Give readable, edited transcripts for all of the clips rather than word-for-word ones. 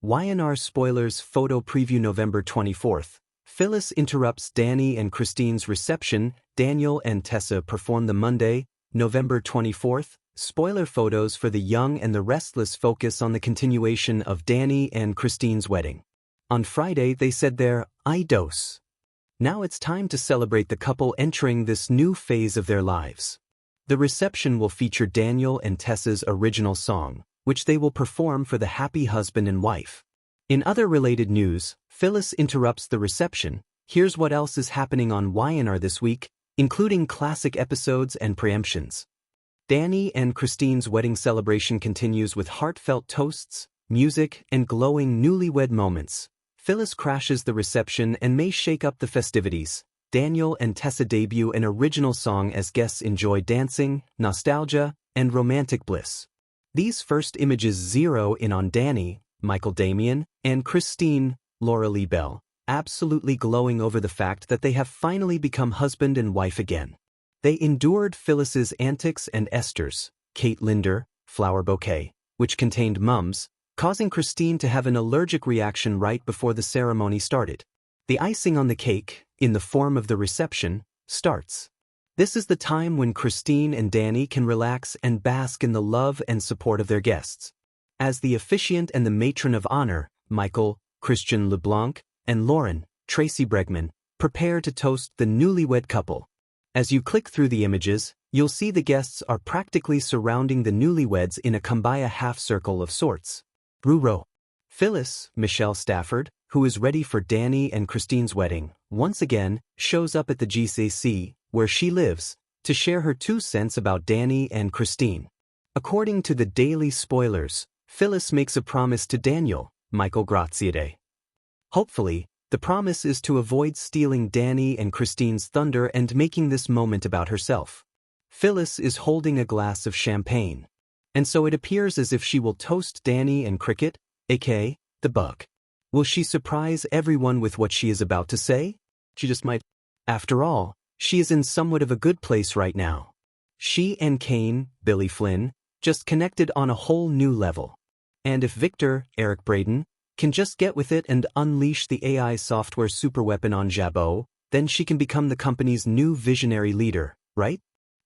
YNR spoilers photo preview November 24th. PHyllis interrupts Danny and Christine's reception. Daniel and Tessa perform the Monday, November 24th. Spoiler photos for the Young and the Restless focus on the continuation of Danny and Christine's wedding. On Friday they said their I-dose. Now it's time to celebrate the couple entering this new phase of their lives. The reception will feature Daniel and Tessa's original song, which they will perform for the happy husband and wife. In other related news, PHyllis interrupts the reception. Here's what else is happening on YNR this week, including classic episodes and preemptions. Danny and Christine's wedding celebration continues with heartfelt toasts, music, and glowing newlywed moments. PHyllis crashes the reception and may shake up the festivities. Daniel and Tessa debut an original song as guests enjoy dancing, nostalgia, and romantic bliss. These first images zero in on Danny, Michael Damian, and Christine, Laura Lee Bell, absolutely glowing over the fact that they have finally become husband and wife again. They endured PHyllis's antics and Esther's, Kate Linder, flower bouquet, which contained mums, causing Christine to have an allergic reaction right before the ceremony started. The icing on the cake, in the form of the reception, starts. This is the time when Christine and Danny can relax and bask in the love and support of their guests. As the officiant and the matron of honor, Michael, Christian LeBlanc, and Lauren, Tracy Bregman, prepare to toast the newlywed couple. As you click through the images, you'll see the guests are practically surrounding the newlyweds in a kumbaya half-circle of sorts. Ruro. PHyllis, Michelle Stafford, who is ready for Danny and Christine's wedding, once again shows up at the GCC, where she lives, to share her 2 cents about Danny and Christine. According to the Daily Spoilers, PHyllis makes a promise to Daniel, Michael Graziade. Hopefully, the promise is to avoid stealing Danny and Christine's thunder and making this moment about herself. PHyllis is holding a glass of champagne, and so it appears as if she will toast Danny and Cricket, aka the bug. Will she surprise everyone with what she is about to say? She just might. After all, she is in somewhat of a good place right now. She and Kane, Billy Flynn, just connected on a whole new level. And if Victor, Eric Braden, can just get with it and unleash the AI software superweapon on Jabot, then she can become the company's new visionary leader, right?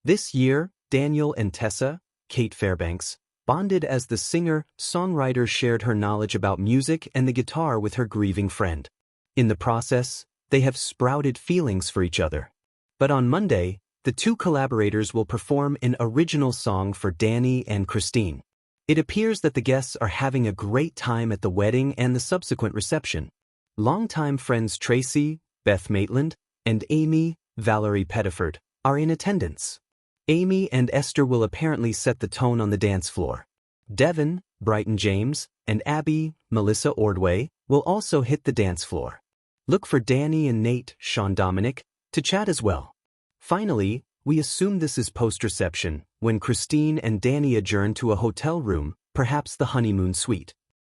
This year, Daniel and Tessa, Kate Fairbanks, bonded as the singer-songwriter shared her knowledge about music and the guitar with her grieving friend. In the process, they have sprouted feelings for each other. But on Monday, the 2 collaborators will perform an original song for Danny and Christine. It appears that the guests are having a great time at the wedding and the subsequent reception. Longtime friends Tracy, Beth Maitland, and Amy, Valerie Pettiford, are in attendance. Amy and Esther will apparently set the tone on the dance floor. Devin, Brighton James, and Abby, Melissa Ordway, will also hit the dance floor. Look for Danny and Nate, Sean Dominic, to chat as well. Finally, we assume this is post-reception, when Christine and Danny adjourn to a hotel room, perhaps the honeymoon suite.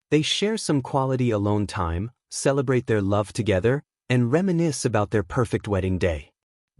They share some quality alone time, celebrate their love together, and reminisce about their perfect wedding day.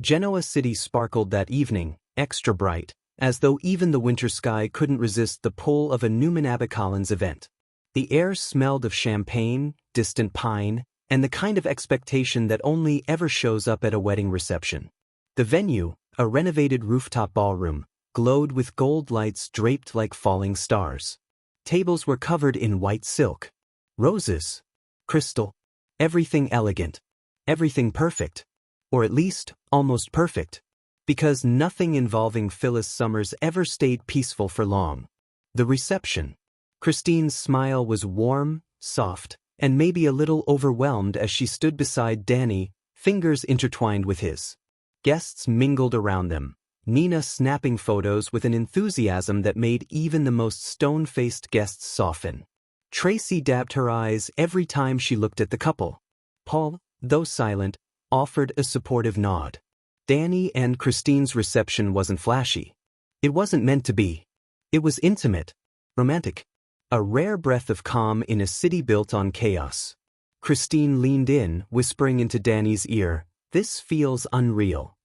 Genoa City sparkled that evening, extra bright, as though even the winter sky couldn't resist the pull of a Newman Abbott Collins event. The air smelled of champagne, distant pine, and the kind of expectation that only ever shows up at a wedding reception. The venue, a renovated rooftop ballroom, glowed with gold lights draped like falling stars. Tables were covered in white silk. Roses. Crystal. Everything elegant. Everything perfect. Or at least, almost perfect. Because nothing involving PHyllis Summers ever stayed peaceful for long. The reception. Christine's smile was warm, soft, and maybe a little overwhelmed as she stood beside Danny, fingers intertwined with his. Guests mingled around them, Nina snapping photos with an enthusiasm that made even the most stone-faced guests soften. Tracy dabbed her eyes every time she looked at the couple. Paul, though silent, offered a supportive nod. Danny and Christine's reception wasn't flashy. It wasn't meant to be. It was intimate, romantic. A rare breath of calm in a city built on chaos. Christine leaned in, whispering into Danny's ear, "This feels unreal."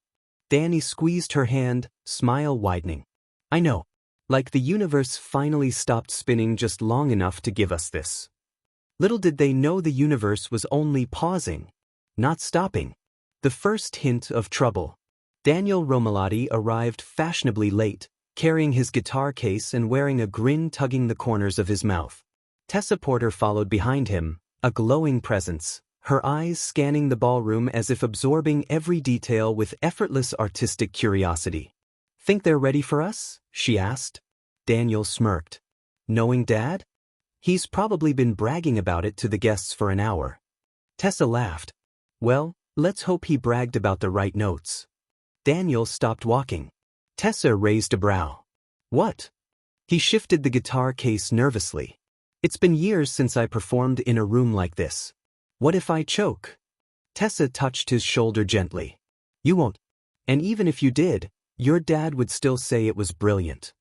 Danny squeezed her hand, smile widening. "I know. Like the universe finally stopped spinning just long enough to give us this." Little did they know the universe was only pausing, not stopping. The first hint of trouble. Daniel Romalotti arrived fashionably late, carrying his guitar case and wearing a grin tugging the corners of his mouth. Tessa Porter followed behind him, a glowing presence, her eyes scanning the ballroom as if absorbing every detail with effortless artistic curiosity. "Think they're ready for us?" she asked. Daniel smirked. "Knowing Dad? He's probably been bragging about it to the guests for an hour." Tessa laughed. "Well, let's hope he bragged about the right notes." Daniel stopped walking. Tessa raised a brow. "What?" He shifted the guitar case nervously. "It's been years since I performed in a room like this. What if I choke?" Tessa touched his shoulder gently. "You won't. And even if you did, your dad would still say it was brilliant."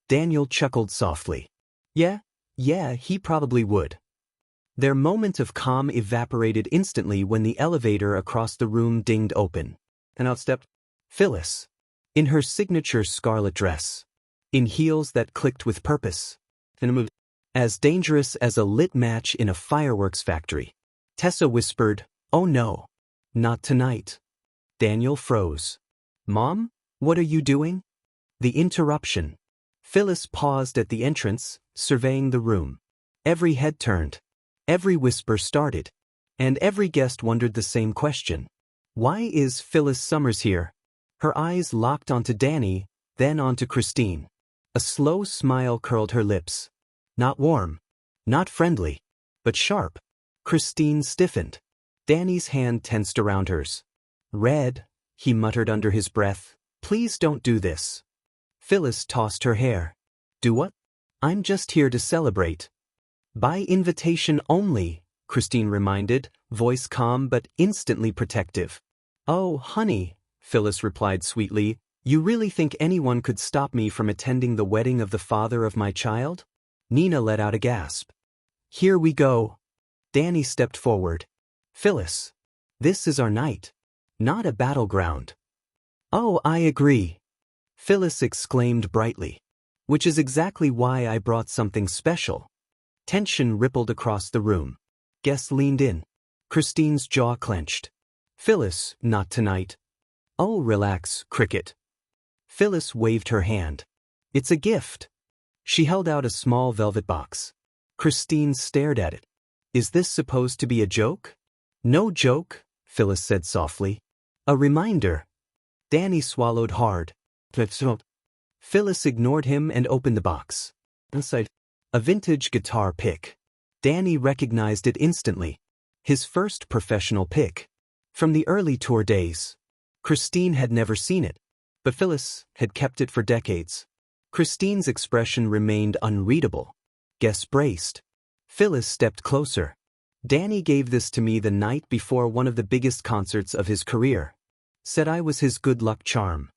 Daniel chuckled softly. Yeah, he probably would." Their moment of calm evaporated instantly when the elevator across the room dinged open. And out stepped PHyllis, in her signature scarlet dress, in heels that clicked with purpose, and a move as dangerous as a lit match in a fireworks factory. Tessa whispered, "Oh no, not tonight." Daniel froze. "Mom, what are you doing?" The interruption. PHyllis paused at the entrance, surveying the room. Every head turned. Every whisper started. And every guest wondered the same question. Why is Phyllis Summers here? Her eyes locked onto Danny, then onto Christine. A slow smile curled her lips. Not warm. Not friendly. But sharp. Christine stiffened. Danny's hand tensed around hers. "Red," he muttered under his breath. "Please don't do this." Phyllis tossed her hair. "Do what?" "I'm just here to celebrate." "By invitation only," Christine reminded, voice calm but instantly protective. "Oh, honey," Phyllis replied sweetly, "you really think anyone could stop me from attending the wedding of the father of my child?" Nina let out a gasp. "Here we go." Danny stepped forward. "Phyllis, this is our night. Not a battleground." "Oh, I agree," Phyllis exclaimed brightly. "Which is exactly why I brought something special." Tension rippled across the room. Guests leaned in. Christine's jaw clenched. "Phyllis, not tonight." "Oh, relax, Cricket." Phyllis waved her hand. "It's a gift." She held out a small velvet box. Christine stared at it. "Is this supposed to be a joke?" "No joke," Phyllis said softly. "A reminder." Danny swallowed hard. Phyllis ignored him and opened the box. Inside, a vintage guitar pick. Danny recognized it instantly. His first professional pick. From the early tour days. Christine had never seen it, but Phyllis had kept it for decades. Christine's expression remained unreadable. Guests braced. Phyllis stepped closer. "Danny gave this to me the night before one of the biggest concerts of his career. Said I was his good luck charm."